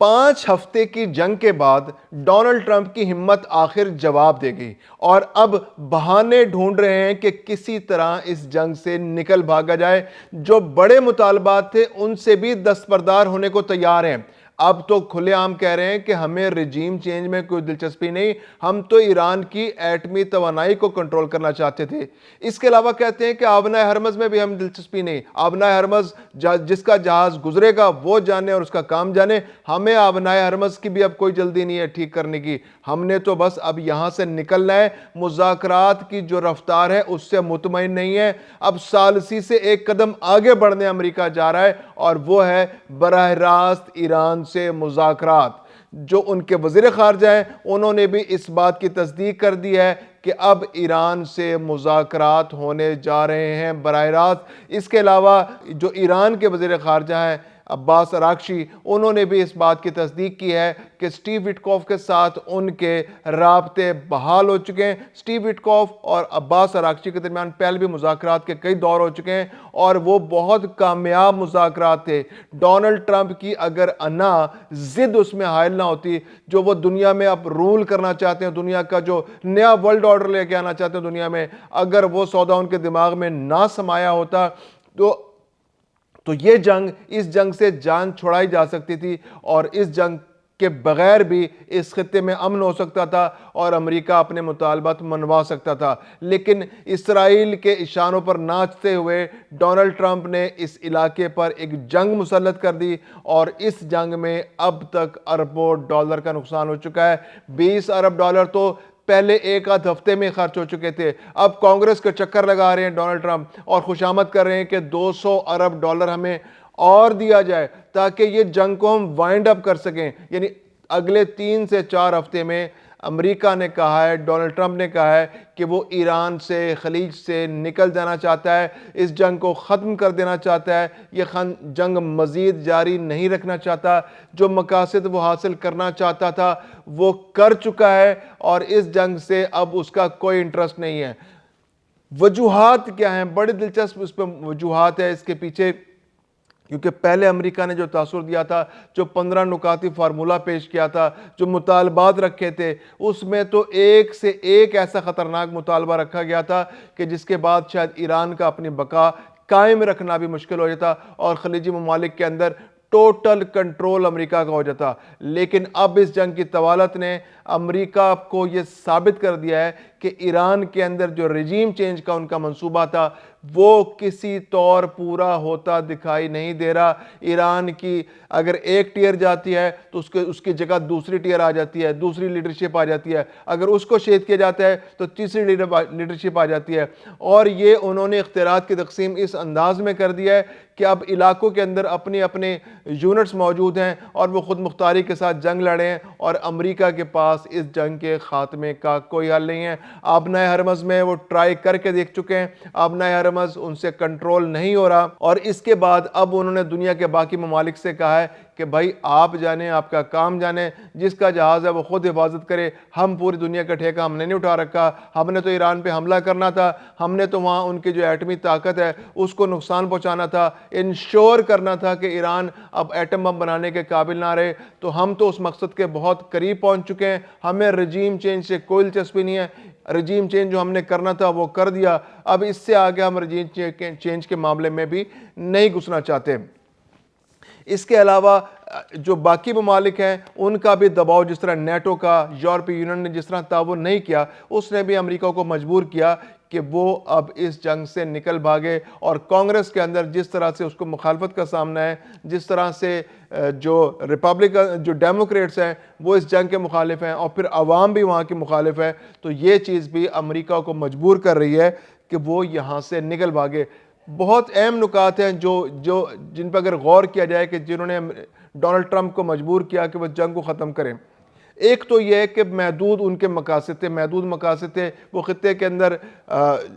5 ہفتے کی جنگ کے بعد ڈونلڈ ٹرمپ کی ہمت آخر جواب دے گئی اور اب بہانے ڈھونڈ رہے ہیں کہ کسی طرح اس جنگ سے نکل بھاگا جائے۔ جو بڑے مطالبات تھے ان سے بھی دستبردار ہونے کو تیار ہیں۔ اب تو کھلے عام کہہ رہے ہیں کہ ہمیں رجیم چینج میں کوئی دلچسپی نہیں، ہم تو ایران کی ایٹمی توانائی کو کنٹرول کرنا چاہتے تھے۔ اس کے علاوہ کہتے ہیں کہ آبنائے ہرمز میں بھی ہم دلچسپی نہیں، آبنائے ہرمز جس کا جہاز گزرے گا وہ جانے اور اس کا کام جانے، ہمیں آبنائے ہرمز کی بھی اب کوئی جلدی نہیں ہے ٹھیک کرنے کی، ہم نے تو بس اب یہاں سے نکلنا ہے۔ مذاکرات کی جو رفتار ہے اس سے مطمئن نہیں ہے، اب ثالثی سے ایک قدم آگے بڑھنے امریکہ جا رہا ہے اور وہ ہے براہ راست ایران سے مذاکرات۔ جو ان کے وزیر خارجہ ہیں انہوں نے بھی اس بات کی تصدیق کر دی ہے کہ اب ایران سے مذاکرات ہونے جا رہے ہیں براہ راست۔ اس کے علاوہ جو ایران کے وزیر خارجہ ہیں عباس اراغچی، انہوں نے بھی اس بات کی تصدیق کی ہے کہ سٹیو وٹکوف کے ساتھ ان کے رابطے بحال ہو چکے ہیں۔ سٹیو وٹکوف اور عباس اراغچی کے درمیان پہلے بھی مذاکرات کے کئی دور ہو چکے ہیں اور وہ بہت کامیاب مذاکرات تھے۔ ڈونلڈ ٹرمپ کی اگر انا ضد اس میں حائل نہ ہوتی، جو وہ دنیا میں اب رول کرنا چاہتے ہیں، دنیا کا جو نیا ورلڈ آرڈر لے کے آنا چاہتے ہیں دنیا میں، اگر وہ سودا ان کے دماغ میں نہ سمایا ہوتا تو یہ جنگ، اس جنگ سے جان چھڑائی جا سکتی تھی اور اس جنگ کے بغیر بھی اس خطے میں امن ہو سکتا تھا اور امریکہ اپنے مطالبات منوا سکتا تھا۔ لیکن اسرائیل کے اشاروں پر ناچتے ہوئے ڈونلڈ ٹرمپ نے اس علاقے پر ایک جنگ مسلط کر دی اور اس جنگ میں اب تک اربوں ڈالر کا نقصان ہو چکا ہے۔ 20 ارب ڈالر تو پہلے ایک آدھ ہفتے میں خرچ ہو چکے تھے، اب کانگریس کے چکر لگا رہے ہیں ڈونلڈ ٹرمپ اور خوشامد کر رہے ہیں کہ 200 ارب ڈالر ہمیں اور دیا جائے تاکہ یہ جنگ کو ہم وائنڈ اپ کر سکیں۔ یعنی اگلے 3 سے 4 ہفتے میں امریکہ نے کہا ہے، ڈونلڈ ٹرمپ نے کہا ہے کہ وہ ایران سے، خلیج سے نکل جانا چاہتا ہے، اس جنگ کو ختم کر دینا چاہتا ہے، یہ جنگ مزید جاری نہیں رکھنا چاہتا۔ جو مقاصد وہ حاصل کرنا چاہتا تھا وہ کر چکا ہے اور اس جنگ سے اب اس کا کوئی انٹرسٹ نہیں ہے۔ وجوہات کیا ہیں؟ بڑی دلچسپ اس پہ وجوہات ہے اس کے پیچھے، کیونکہ پہلے امریکہ نے جو تاثر دیا تھا، جو 15 نکاتی فارمولہ پیش کیا تھا، جو مطالبات رکھے تھے، اس میں تو ایک سے ایک ایسا خطرناک مطالبہ رکھا گیا تھا کہ جس کے بعد شاید ایران کا اپنی بقا قائم رکھنا بھی مشکل ہو جاتا اور خلیجی ممالک کے اندر ٹوٹل کنٹرول امریکہ کا ہو جاتا۔ لیکن اب اس جنگ کی طوالت نے امریکہ کو یہ ثابت کر دیا ہے کہ ایران کے اندر جو رجیم چینج کا ان کا منصوبہ تھا وہ کسی طور پورا ہوتا دکھائی نہیں دے رہا۔ ایران کی اگر ایک ٹیئر جاتی ہے تو اس کی جگہ دوسری ٹیئر آ جاتی ہے، دوسری لیڈرشپ آ جاتی ہے، اگر اس کو شہید کیا جاتا ہے تو تیسری لیڈرشپ آ جاتی ہے۔ اور یہ انہوں نے اختیارات کی تقسیم اس انداز میں کر دیا ہے کہ اب علاقوں کے اندر اپنے اپنے یونٹس موجود ہیں اور وہ خود مختاری کے ساتھ جنگ لڑے ہیں اور امریکہ کے پاس اس جنگ کے خاتمے کا کوئی حل نہیں ہے۔ آبنائے ہرمز میں وہ ٹرائی کر کے دیکھ چکے ہیں، آبنائے ہرمز ان سے کنٹرول نہیں ہو رہا اور اس کے بعد اب انہوں نے دنیا کے باقی ممالک سے کہا ہے کہ بھائی آپ جانیں، آپ کا کام جانیں، جس کا جہاز ہے وہ خود حفاظت کرے، ہم پوری دنیا کا ٹھیکہ ہم نے نہیں اٹھا رکھا، ہم نے تو ایران پہ حملہ کرنا تھا، ہم نے تو وہاں ان کی جو ایٹمی طاقت ہے اس کو نقصان پہنچانا تھا، انشور کرنا تھا کہ ایران اب ایٹم بم بنانے کے قابل نہ رہے، تو ہم تو اس مقصد کے بہت قریب پہنچ چکے ہیں، ہمیں رجیم چینج سے کوئی دلچسپی نہیں ہے، رجیم چینج جو ہم نے کرنا تھا وہ کر دیا، اب اس سے آگے ہم رجیم چینج کے معاملے میں بھی نہیں گھسنا چاہتے۔ اس کے علاوہ جو باقی ممالک ہیں ان کا بھی دباؤ، جس طرح نیٹو کا، یورپی یونین نے جس طرح تعاون نہیں کیا، اس نے بھی امریکہ کو مجبور کیا کہ وہ اب اس جنگ سے نکل بھاگے اور کانگریس کے اندر جس طرح سے اس کو مخالفت کا سامنا ہے، جس طرح سے جو ڈیموکریٹس ہیں وہ اس جنگ کے مخالف ہیں اور پھر عوام بھی وہاں کی مخالف ہے، تو یہ چیز بھی امریکہ کو مجبور کر رہی ہے کہ وہ یہاں سے نکل بھاگے۔ بہت اہم نکات ہیں جن پر اگر غور کیا جائے کہ جنہوں نے ڈونلڈ ٹرمپ کو مجبور کیا کہ وہ جنگ کو ختم کریں۔ ایک تو یہ ہے کہ محدود ان کے مقاصد تھے، وہ خطے کے اندر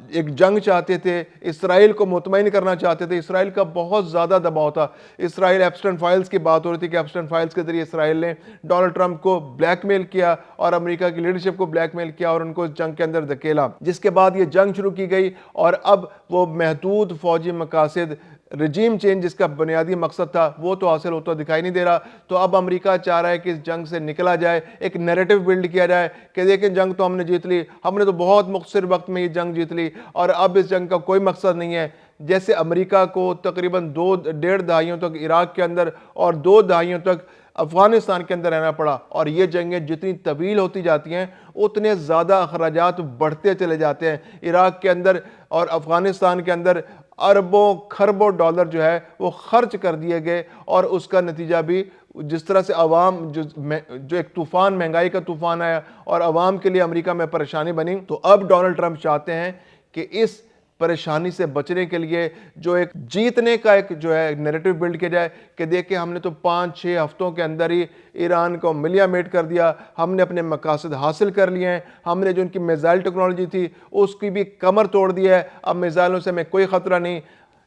ایک جنگ چاہتے تھے، اسرائیل کو مطمئن کرنا چاہتے تھے، اسرائیل کا بہت زیادہ دباؤ تھا، اسرائیل ایپسٹن فائلز کی بات ہو رہی تھی کہ ایپسٹن فائلز کے ذریعے اسرائیل نے ڈونلڈ ٹرمپ کو بلیک میل کیا اور امریکہ کی لیڈرشپ کو بلیک میل کیا اور ان کو اس جنگ کے اندر دھکیلا، جس کے بعد یہ جنگ شروع کی گئی اور اب وہ محدود فوجی مقاصد رجیم چینج جس کا بنیادی مقصد تھا وہ تو حاصل ہوتا دکھائی نہیں دے رہا. تو اب امریکہ چاہ رہا ہے کہ اس جنگ سے نکلا جائے, ایک نیریٹو بلڈ کیا جائے کہ دیکھیں جنگ تو ہم نے جیت لی, ہم نے تو بہت مختصر وقت میں یہ جنگ جیت لی اور اب اس جنگ کا کوئی مقصد نہیں ہے. جیسے امریکہ کو تقریباً 2.5 دہائیوں تک عراق کے اندر اور 2 دہائیوں تک افغانستان کے اندر رہنا پڑا, اور یہ جنگیں جتنی طویل ہوتی جاتی ہیں اتنے زیادہ اخراجات بڑھتے چلے جاتے ہیں. عراق کے اندر اور افغانستان کے اندر اربوں کھربوں ڈالر جو ہے وہ خرچ کر دیے گئے, اور اس کا نتیجہ بھی جس طرح سے عوام جو ایک طوفان, مہنگائی کا طوفان آیا اور عوام کے لیے امریکہ میں پریشانی بنی. تو اب ڈونلڈ ٹرمپ چاہتے ہیں کہ اس پریشانی سے بچنے کے لیے جو ایک جیتنے کا ایک جو ہے نیریٹو بلڈ کیا جائے کہ دیکھیں ہم نے تو 5-6 ہفتوں کے اندر ہی ایران کو ملیا میٹ کر دیا, ہم نے اپنے مقاصد حاصل کر لیے ہیں, ہم نے جو ان کی میزائل ٹیکنالوجی تھی اس کی بھی کمر توڑ دیا ہے, اب میزائلوں سے ہمیں کوئی خطرہ نہیں.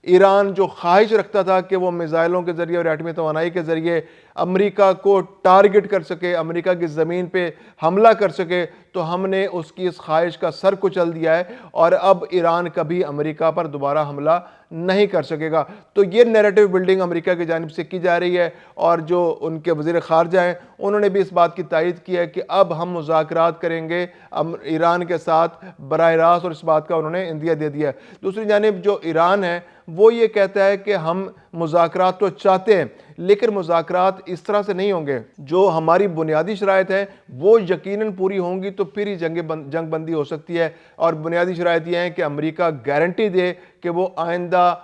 ایران جو خواہش رکھتا تھا کہ وہ میزائلوں کے ذریعے اور ایٹمی توانائی کے ذریعے امریکہ کو ٹارگٹ کر سکے, امریکہ کی زمین پہ حملہ کر سکے, تو ہم نے اس کی اس خواہش کا سر کچل دیا ہے اور اب ایران کبھی امریکہ پر دوبارہ حملہ نہیں کر سکے گا. تو یہ نیریٹو بلڈنگ امریکہ کی جانب سے کی جا رہی ہے, اور جو ان کے وزیر خارجہ ہیں انہوں نے بھی اس بات کی تائید کی ہے کہ اب ہم مذاکرات کریں گے ایران کے ساتھ براہ راست, اور اس بات کا انہوں نے عندیہ دے دیا ہے. دوسری جانب جو ایران ہے وہ یہ کہتا ہے کہ ہم مذاکرات تو چاہتے ہیں لیکن مذاکرات اس طرح سے نہیں ہوں گے, جو ہماری بنیادی شرائط ہیں وہ یقیناً پوری ہوں گی تو پھر ہی جنگ بندی ہو سکتی ہے. اور بنیادی شرائط یہ ہیں کہ امریکہ گارنٹی دے کہ وہ آئندہ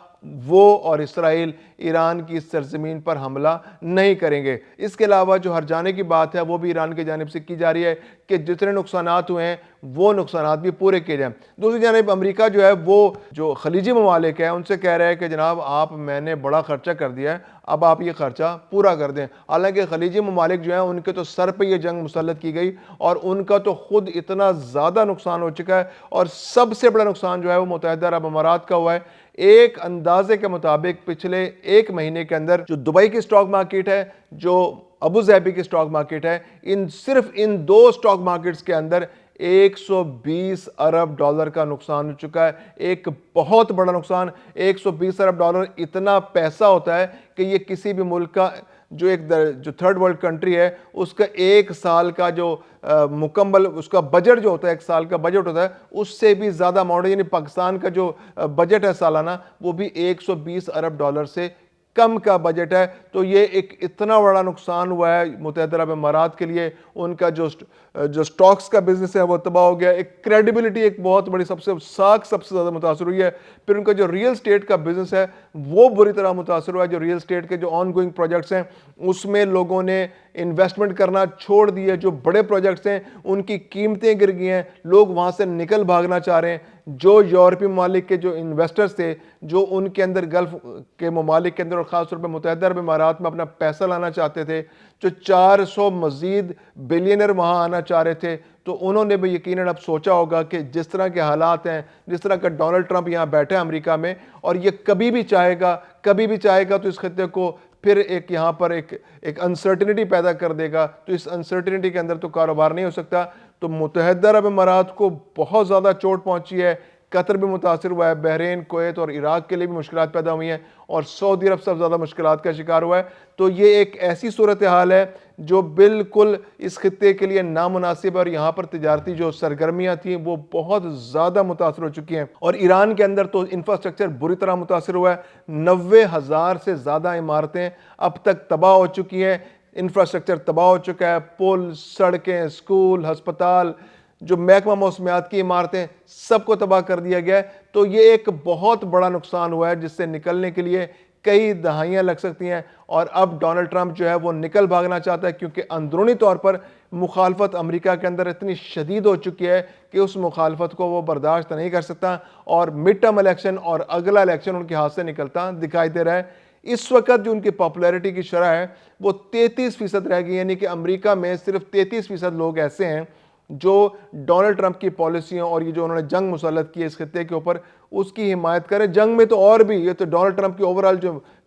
وہ اور اسرائیل ایران کی سرزمین پر حملہ نہیں کریں گے. اس کے علاوہ جو ہرجانے کی بات ہے وہ بھی ایران کی جانب سے کی جا رہی ہے کہ جتنے نقصانات ہوئے ہیں وہ نقصانات بھی پورے کیے جائیں. دوسری جانب امریکہ جو ہے وہ جو خلیجی ممالک ہیں ان سے کہہ رہا ہے کہ جناب آپ میں نے بڑا خرچہ کر دیا ہے, اب آپ یہ خرچہ پورا کر دیں. حالانکہ خلیجی ممالک جو ہیں ان کے تو سر پہ یہ جنگ مسلط کی گئی اور ان کا تو خود اتنا زیادہ نقصان ہو چکا ہے, اور سب سے بڑا نقصان جو ہے وہ متحدہ عرب امارات کا ہوا ہے. ایک اندازے کے مطابق پچھلے 1 مہینے کے اندر جو دبئی کی سٹاک مارکیٹ ہے, جو ابو ظہبی کی سٹاک مارکیٹ ہے, صرف ان 2 سٹاک مارکیٹس کے اندر 120 ارب ڈالر کا نقصان ہو چکا ہے. ایک بہت بڑا نقصان. 120 ارب ڈالر اتنا پیسہ ہوتا ہے کہ یہ کسی بھی ملک کا جو ایک جو تھرڈ ورلڈ کنٹری ہے اس کا 1 سال کا جو مکمل اس کا بجٹ جو ہوتا ہے, 1 سال کا بجٹ ہوتا ہے, اس سے بھی زیادہ اماؤنٹ, یعنی پاکستان کا جو بجٹ ہے سالانہ وہ بھی 120 ارب ڈالر سے کم کا بجٹ ہے. تو یہ ایک اتنا بڑا نقصان ہوا ہے متحدہ عرب امارات کے لیے. ان کا جو سٹاکس کا بزنس ہے وہ تباہ ہو گیا, ایک کریڈیبلٹی ایک بہت بڑی سب سے زیادہ متاثر ہوئی ہے. پھر ان کا جو ریل اسٹیٹ کا بزنس ہے وہ بری طرح متاثر ہوا ہے. جو ریل اسٹیٹ کے جو آن گوئنگ پروجیکٹس ہیں اس میں لوگوں نے انویسٹمنٹ کرنا چھوڑ دی ہے. جو بڑے پروجیکٹس ہیں ان کی قیمتیں گر گئی ہیں, لوگ وہاں سے نکل بھاگنا چاہ رہے ہیں. جو یورپی ممالک کے جو انویسٹرز تھے جو ان کے اندر گلف کے ممالک کے اندر اور خاص طور پہ متحدہ عرب امارات میں اپنا پیسہ لانا چاہتے تھے, جو 400 مزید بلینر وہاں آنا چاہ رہے تھے, تو انہوں نے بھی یقیناً اب سوچا ہوگا کہ جس طرح کے حالات ہیں, جس طرح کا ڈونلڈ ٹرمپ یہاں بیٹھے ہیں امریکہ میں, اور یہ کبھی بھی چاہے گا تو اس خطے کو پھر ایک یہاں پر ایک انسرٹنٹی پیدا کر دے گا. تو اس انسرٹنٹی کے اندر تو کاروبار نہیں ہو سکتا. تو متحدہ عرب امارات کو بہت زیادہ چوٹ پہنچی ہے, قطر بھی متاثر ہوا ہے, بحرین, کویت اور عراق کے لیے بھی مشکلات پیدا ہوئی ہیں, اور سعودی عرب سب سے زیادہ مشکلات کا شکار ہوا ہے. تو یہ ایک ایسی صورتحال ہے جو بالکل اس خطے کے لیے نامناسب ہے, اور یہاں پر تجارتی جو سرگرمیاں تھیں وہ بہت زیادہ متاثر ہو چکی ہیں. اور ایران کے اندر تو انفراسٹرکچر بری طرح متاثر ہوا ہے. 90,000 سے زیادہ عمارتیں اب تک تباہ ہو چکی ہیں, انفراسٹرکچر تباہ ہو چکا ہے, پل, سڑکیں, اسکول, ہسپتال, جو محکمہ موسمیات کی عمارتیں, سب کو تباہ کر دیا گیا ہے. تو یہ ایک بہت بڑا نقصان ہوا ہے جس سے نکلنے کے لیے کئی دہائیاں لگ سکتی ہیں. اور اب ڈونلڈ ٹرمپ جو ہے وہ نکل بھاگنا چاہتا ہے کیونکہ اندرونی طور پر مخالفت امریکہ کے اندر اتنی شدید ہو چکی ہے کہ اس مخالفت کو وہ برداشت نہیں کر سکتا, اور مڈ ٹرم الیکشن اور اگلا الیکشن ان کے ہاتھ سے نکلتا دکھائی دے رہا ہے. اس وقت جو ان کی پاپولیرٹی کی شرح ہے وہ 33% رہ گئی, یعنی کہ امریکہ میں صرف 33% لوگ ایسے ہیں جو ڈونلڈ ٹرمپ کی پالیسیوں اور یہ جو انہوں نے جنگ مسلط کی اس خطے کے اوپر اس کی حمایت کرے. جنگ میں تو اور بھی, یہ تو ڈونلڈ ٹرمپ کی اوورال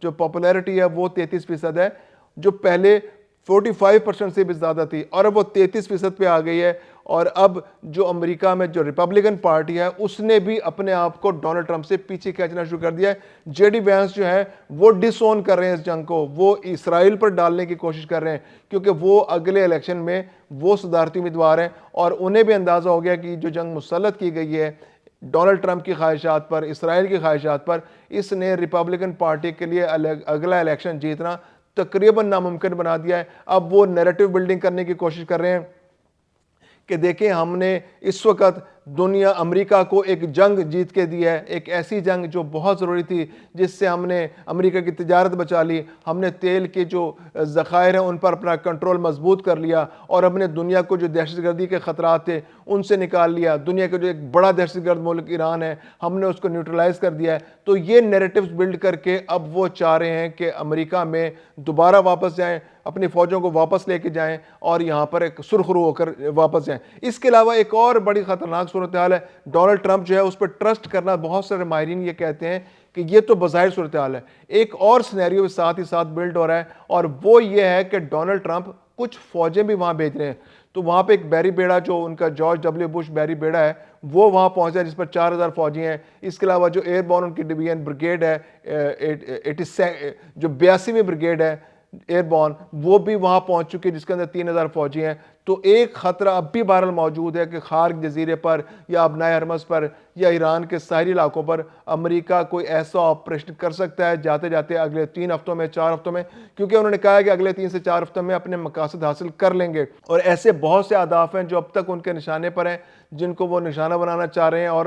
جو پاپولیرٹی ہے وہ 33% ہے. جو پہلے 45% سے بھی زیادہ تھی اور اب وہ 33% پہ آ گئی ہے. اور اب جو امریکہ میں جو ریپبلکن پارٹی ہے اس نے بھی اپنے آپ کو ڈونلڈ ٹرمپ سے پیچھے کھینچنا شروع کر دیا ہے. جے ڈی وینس جو ہے وہ ڈس اون کر رہے ہیں اس جنگ کو, وہ اسرائیل پر ڈالنے کی کوشش کر رہے ہیں کیونکہ وہ اگلے الیکشن میں وہ صدارتی امیدوار ہیں اور انہیں بھی اندازہ ہو گیا کہ جو جنگ مسلط کی گئی ہے ڈونلڈ ٹرمپ کی خواہشات پر, اسرائیل کی خواہشات پر, اس نے ریپبلکن پارٹی کے لیے اگلا الیکشن جیتنا تقریباً ناممکن بنا دیا ہے. اب وہ نیریٹو بلڈنگ کرنے کی کوشش کر رہے ہیں کہ دیکھیں ہم نے اس وقت دنیا امریکہ کو ایک جنگ جیت کے دی ہے, ایک ایسی جنگ جو بہت ضروری تھی, جس سے ہم نے امریکہ کی تجارت بچا لی, ہم نے تیل کے جو ذخائر ہیں ان پر اپنا کنٹرول مضبوط کر لیا اور ہم نے دنیا کو جو دہشت گردی کے خطرات تھے ان سے نکال لیا. دنیا کا جو ایک بڑا دہشت گرد ملک ایران ہے ہم نے اس کو نیوٹرلائز کر دیا ہے. تو یہ نیریٹیوز بلڈ کر کے اب وہ چاہ رہے ہیں کہ امریکہ میں دوبارہ واپس جائیں, اپنی فوجوں کو واپس لے کے جائیں اور یہاں پر ایک سرخرو ہو کر واپس جائیں. اس کے علاوہ ایک اور بڑی خطرناک صورتحال ہے, ڈونلڈ ٹرمپ جو ہے اس پر ٹرسٹ کرنا, بہت سارے ماہرین یہ کہتے ہیں کہ یہ تو بظاہر صورتحال ہے, ایک اور سینیریو ساتھ ہی ساتھ بلڈ ہو رہا ہے اور وہ یہ ہے کہ ڈونلڈ ٹرمپ کچھ فوجیں بھی وہاں بھیج رہے ہیں. تو وہاں پہ ایک بیری بیڑا جو ان کا جارج ڈبلیو بش بیری بیڑا ہے وہ وہاں پہنچا ہے جس پر 4000 فوجی ہیں. اس کے علاوہ جو ایئر بورن ان کی ڈویژن بریگیڈ ہے, جو 82ویں بریگیڈ ہے ایئر بورن, وہ بھی وہاں پہنچ چکی ہے جس کے اندر 3000 فوجی ہیں. تو ایک خطرہ اب بھی بہرحال موجود ہے کہ خارق جزیرے پر یا ابنائے ہرمز پر یا ایران کے ساحلی علاقوں پر امریکہ کوئی ایسا آپریشن کر سکتا ہے جاتے جاتے اگلے 3 ہفتوں میں 4 ہفتوں میں, کیونکہ انہوں نے کہا ہے کہ اگلے 3 سے 4 ہفتوں میں اپنے مقاصد حاصل کر لیں گے. اور ایسے بہت سے اہداف ہیں جو اب تک ان کے نشانے پر ہیں جن کو وہ نشانہ بنانا چاہ رہے ہیں اور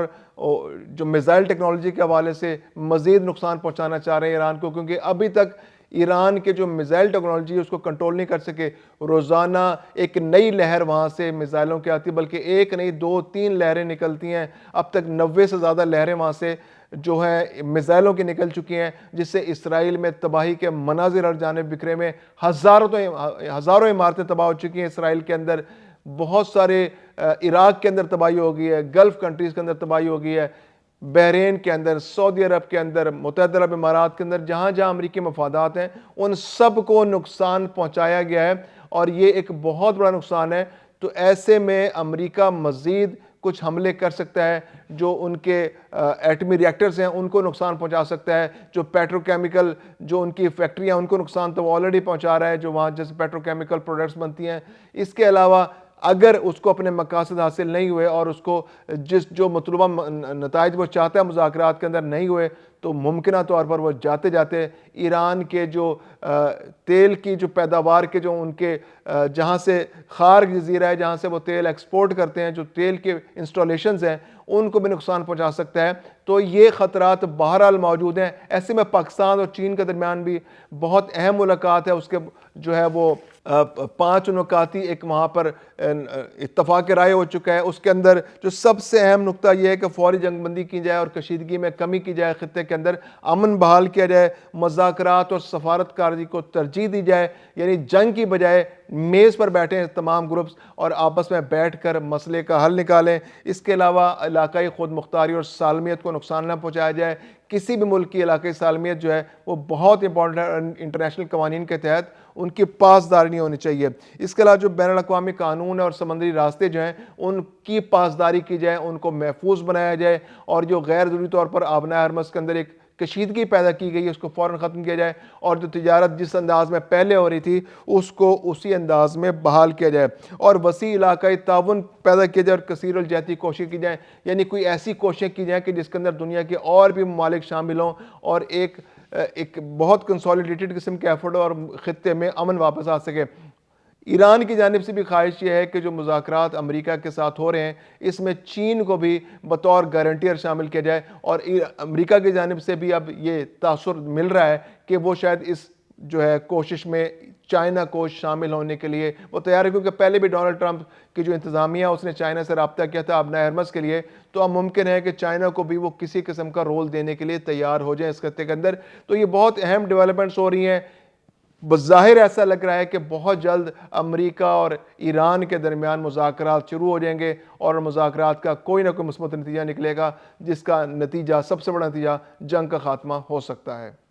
جو میزائل ٹیکنالوجی کے حوالے سے مزید نقصان پہنچانا چاہ رہے ہیں ایران کو, کیونکہ ابھی تک ایران کے جو میزائل ٹیکنالوجی ہے اس کو کنٹرول نہیں کر سکے. روزانہ ایک نئی لہر وہاں سے میزائلوں کی آتی, بلکہ ایک نہیں 2-3 لہریں نکلتی ہیں. اب تک 90 سے زیادہ لہریں وہاں سے جو ہے میزائلوں کی نکل چکی ہیں, جس سے اسرائیل میں تباہی کے مناظر ہر جانب بکھرے میں, ہزاروں عمارتیں تباہ ہو چکی ہیں اسرائیل کے اندر, بہت سارے عراق کے اندر تباہی ہو گئی ہے, گلف کنٹریز کے اندر تباہی ہو گئی ہے, بحرین کے اندر, سعودی عرب کے اندر, متحدہ عرب امارات کے اندر, جہاں جہاں امریکی مفادات ہیں ان سب کو نقصان پہنچایا گیا ہے اور یہ ایک بہت بڑا نقصان ہے. تو ایسے میں امریکہ مزید کچھ حملے کر سکتا ہے جو ان کے ایٹمی ریئیکٹرز ہیں ان کو نقصان پہنچا سکتا ہے, جو پیٹرو کیمیکل جو ان کی فیکٹریاں ان کو نقصان تو وہ آلریڈی پہنچا رہا ہے جو وہاں جیسے پیٹرو کیمیکل پروڈکٹس بنتی ہیں. اس کے علاوہ اگر اس کو اپنے مقاصد حاصل نہیں ہوئے اور اس کو جو مطلوبہ نتائج وہ چاہتا ہے مذاکرات کے اندر نہیں ہوئے, تو ممکنہ طور پر وہ جاتے جاتے ایران کے جو تیل کی جو پیداوار کے جو ان کے جہاں سے خارق جزیرہ ہے جہاں سے وہ تیل ایکسپورٹ کرتے ہیں, جو تیل کے انسٹالیشنز ہیں ان کو بھی نقصان پہنچا سکتا ہے. تو یہ خطرات بہرحال موجود ہیں. ایسے میں پاکستان اور چین کے درمیان بھی بہت اہم ملاقات ہے, اس کے جو ہے وہ 5 نکاتی ایک وہاں پر اتفاق رائے ہو چکا ہے. اس کے اندر جو سب سے اہم نقطہ یہ ہے کہ فوری جنگ بندی کی جائے اور کشیدگی میں کمی کی جائے, خطے کے اندر امن بحال کیا جائے, مذاکرات اور سفارت کاری کو ترجیح دی جائے, یعنی جنگ کی بجائے میز پر بیٹھیں تمام گروپس اور آپس میں بیٹھ کر مسئلے کا حل نکالیں. اس کے علاوہ علاقائی خود مختاری اور سالمیت کو نقصان نہ پہنچایا جائے. کسی بھی ملک کی علاقائی سالمیت جو ہے وہ بہت امپورٹنٹ ہے, انٹرنیشنل قوانین کے تحت ان کی پاسداری نہیں ہونی چاہیے. اس کے علاوہ جو بین الاقوامی قانون اور سمندری راستے جو ہیں ان کی پاسداری کی جائے, ان کو محفوظ بنایا جائے, اور جو غیر ضروری طور پر آبنائے ہرمز کے اندر ایک کشیدگی پیدا کی گئی ہے اس کو فوراً ختم کیا جائے, اور جو تجارت جس انداز میں پہلے ہو رہی تھی اس کو اسی انداز میں بحال کیا جائے, اور وسیع علاقائی تعاون پیدا کیا جائے اور کثیر الجہتی کوشش کی جائیں, یعنی کوئی ایسی کوششیں کی جائیں کہ جس کے اندر دنیا کے اور بھی ممالک شامل ہوں اور ایک بہت کنسولیڈیٹڈ قسم کے ایفرٹ اور خطے میں امن واپس آ سکے. ایران کی جانب سے بھی خواہش یہ ہے کہ جو مذاکرات امریکہ کے ساتھ ہو رہے ہیں اس میں چین کو بھی بطور گارنٹیر شامل کیا جائے, اور امریکہ کی جانب سے بھی اب یہ تاثر مل رہا ہے کہ وہ شاید اس جو ہے کوشش میں چائنا کو شامل ہونے کے لیے وہ تیار ہے, کیونکہ پہلے بھی ڈونلڈ ٹرمپ کی جو انتظامیہ اس نے چائنا سے رابطہ کیا تھا ابنائے ہرمز کے لیے, تو اب ممکن ہے کہ چائنا کو بھی وہ کسی قسم کا رول دینے کے لیے تیار ہو جائیں اس خطے کے اندر. تو یہ بہت اہم ڈیولپمنٹس ہو رہی ہیں. بظاہر ایسا لگ رہا ہے کہ بہت جلد امریکہ اور ایران کے درمیان مذاکرات شروع ہو جائیں گے اور مذاکرات کا کوئی نہ کوئی مثبت نتیجہ نکلے گا, جس کا نتیجہ سب سے بڑا نتیجہ جنگ کا خاتمہ ہو سکتا ہے.